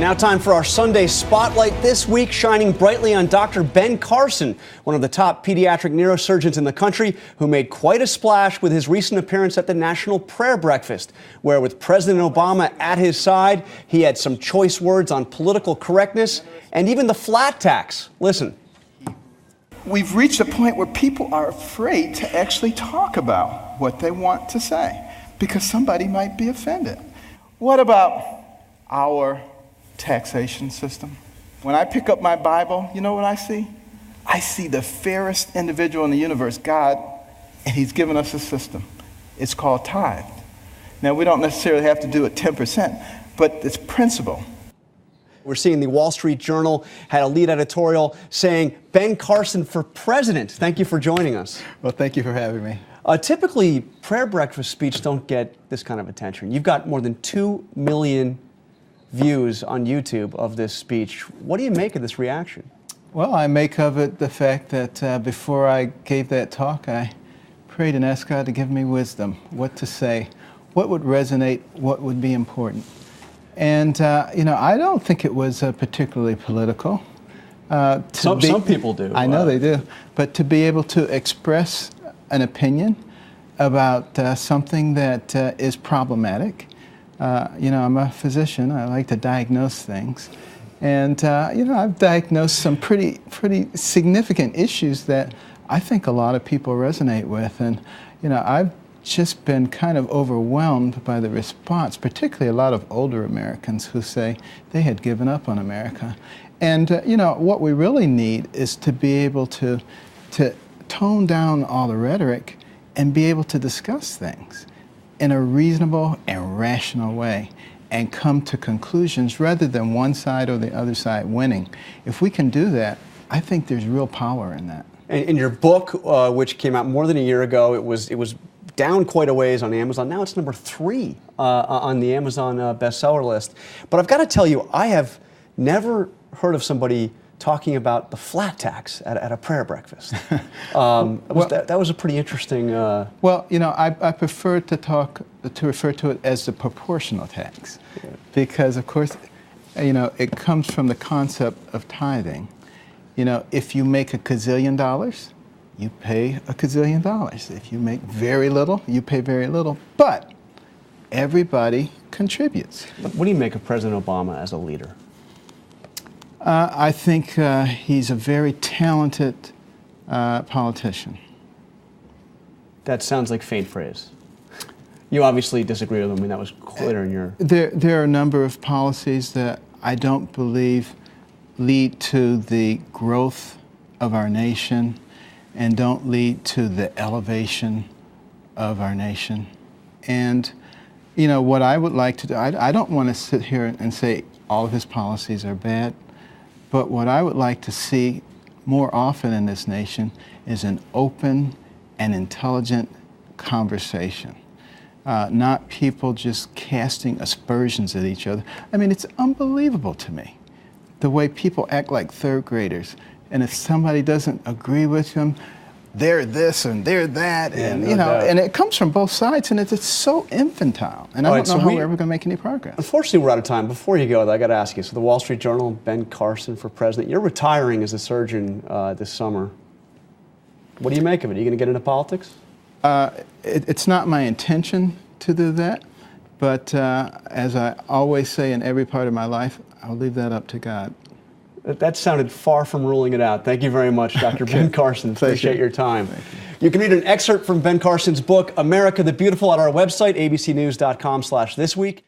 Now time for our Sunday Spotlight. This week, shining brightly on Dr. Ben Carson, one of the top pediatric neurosurgeons in the country, who made quite a splash with his recent appearance at the National Prayer Breakfast, where with President Obama at his side, he had some choice words on political correctness and even the flat tax. Listen. We've reached a point where people are afraid to actually talk about what they want to say because somebody might be offended. What about our taxation system? When I pick up my Bible, you know what I see? I see the fairest individual in the universe, God, and he's given us a system. It's called tithe. Now, we don't necessarily have to do it 10%, but it's principle. We're seeing the Wall Street Journal had a lead editorial saying, Ben Carson for president. Thank you for joining us. Well, thank you for having me. Typically, prayer breakfast speeches don't get this kind of attention. You've got more than 2 million views on YouTube of this speech. What do you make of this reaction? Well, I make of it the fact that before I gave that talk, I prayed and asked God to give me wisdom, what to say, what would resonate, what would be important. And, I don't think it was particularly political. Some people do. I know they do. But to be able to express an opinion about something that is problematic. I'm a physician. I like to diagnose things. And, I've diagnosed some pretty significant issues that I think a lot of people resonate with. And, I've just been kind of overwhelmed by the response, particularly a lot of older Americans who say they had given up on America. And, what we really need is to be able to tone down all the rhetoric and be able to discuss things in a reasonable and rational way and come to conclusions rather than one side or the other side winning. If we can do that, I think there's real power in that. In your book, which came out more than a year ago, it was down quite a ways on Amazon. Now it's number 3 on the Amazon bestseller list. But I've got to tell you, I have never heard of somebody talking about the flat tax at a prayer breakfast. That was a pretty interesting... Well, I prefer to refer to it as the proportional tax. Yeah. Because, of course, it comes from the concept of tithing. If you make $1 gazillion, you pay $1 gazillion. If you make very little, you pay very little. But everybody contributes. What do you make of President Obama as a leader? I think he's a very talented politician. That sounds like faint praise. You obviously disagree with him. I mean, that was clear in your... There are a number of policies that I don't believe lead to the growth of our nation and don't lead to the elevation of our nation. And, what I would like to do, I don't want to sit here and say all of his policies are bad. But what I would like to see more often in this nation is an open and intelligent conversation, not people just casting aspersions at each other. I mean, it's unbelievable to me, the way people act like third graders. And if somebody doesn't agree with them, they're this and they're that, and and it comes from both sides, and it's so infantile. And I don't know how we're ever going to make any progress. Unfortunately, we're out of time. Before you go, I got to ask you. So, the Wall Street Journal, Ben Carson for president. You're retiring as a surgeon this summer. What do you make of it? Are you going to get into politics? It's not my intention to do that, but as I always say in every part of my life, I'll leave that up to God. That sounded far from ruling it out. Thank you very much, Dr. Ben Carson. Appreciate your time. You can read an excerpt from Ben Carson's book, America the Beautiful, at our website, abcnews.com/thisweek.